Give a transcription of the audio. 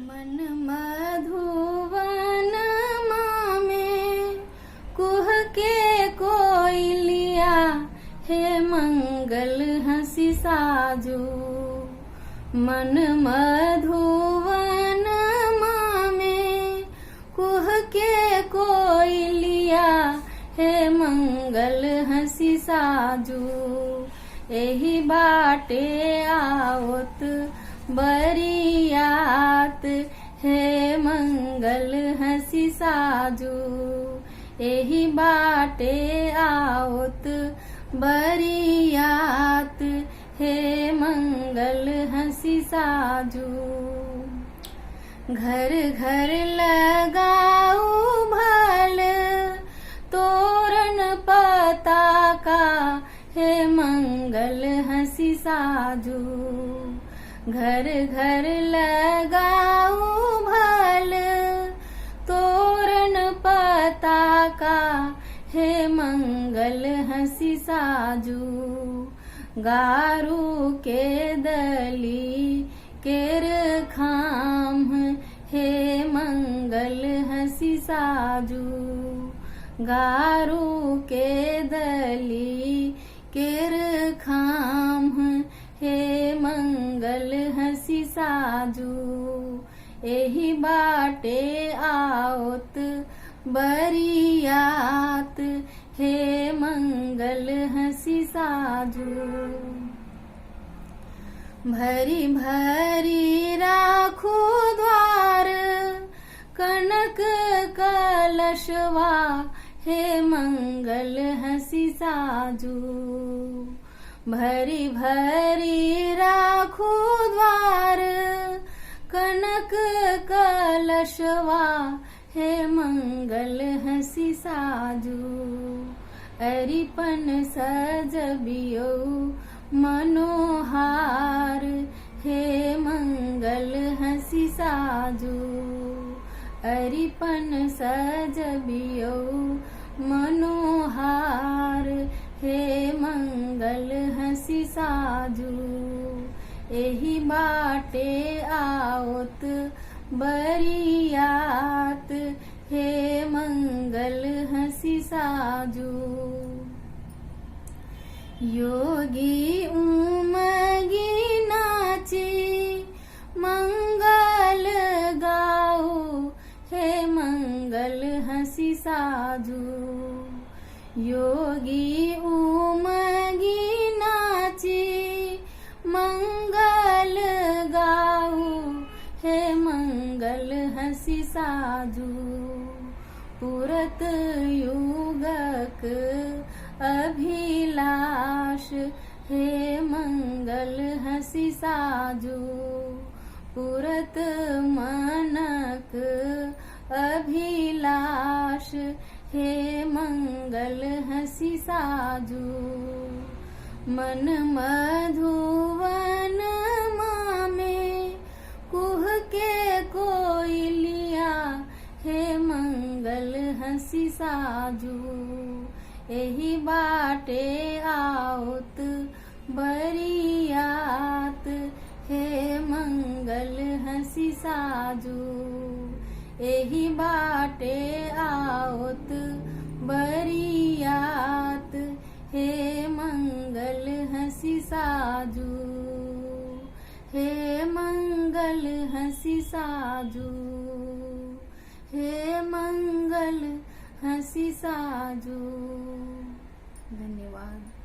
मन मधुवन में कुह के कोयलिया, हे मंगल हंसी साजू। मन मधुवन में कुह के कोयलिया, हे मंगल हंसी साजू। एही बाटे आवत बरियात, हे मंगल हंसी साजू। एही बाटे आवत बरियात, हे मंगल हंसी साजू। घर घर लगाऊ भल तोरण पताका, हे मंगल हंसी साजू। घर घर लगाऊ भल तोरण पताका, हे मंगल हंसी साजू। गारू के दली केर खाम, हे मंगल हंसी साजू। गारू के दली केर खाम, हे मंगल हंसी साजू। एही बाटे आवत बरियात, हे मंगल हंसी साजू। भरी भरी राखू द्वार कनक कलशवा, हे मंगल हंसी साजू। भरी भरी राखू द्वार कनक कलशवा, हे मंगल हंसी साजू। अरिपन सजबियो मनोहार, हे मंगल हंसी साजू। अरिपन सजबियो मनोहार, हे मंगल हंसी साजू। एही बाटे आवत बरियात, हे मंगल हंसी साजू। योगी उमगी नाची मंगल गाओ, हे मंगल हंसी साजू। योगी उमगी नाची मंगल गाओ, हे मंगल हंसी साजू। पुरत युगक अभिलाष, हे मंगल हंसी साजू। पुरत मनक अभिलाष, हे मंगल हंसी साजू। मन मधुवन में कुह के कोयलिया, हे मंगल हंसी साजू। एही बाटे आवत बरियात, हे मंगल हंसी साजू। एही बाटे आवत बरियात, हे मंगल हंसी साजू। हे मंगल हंसी साजू, हे मंगल हंसी साजू। धन्यवाद।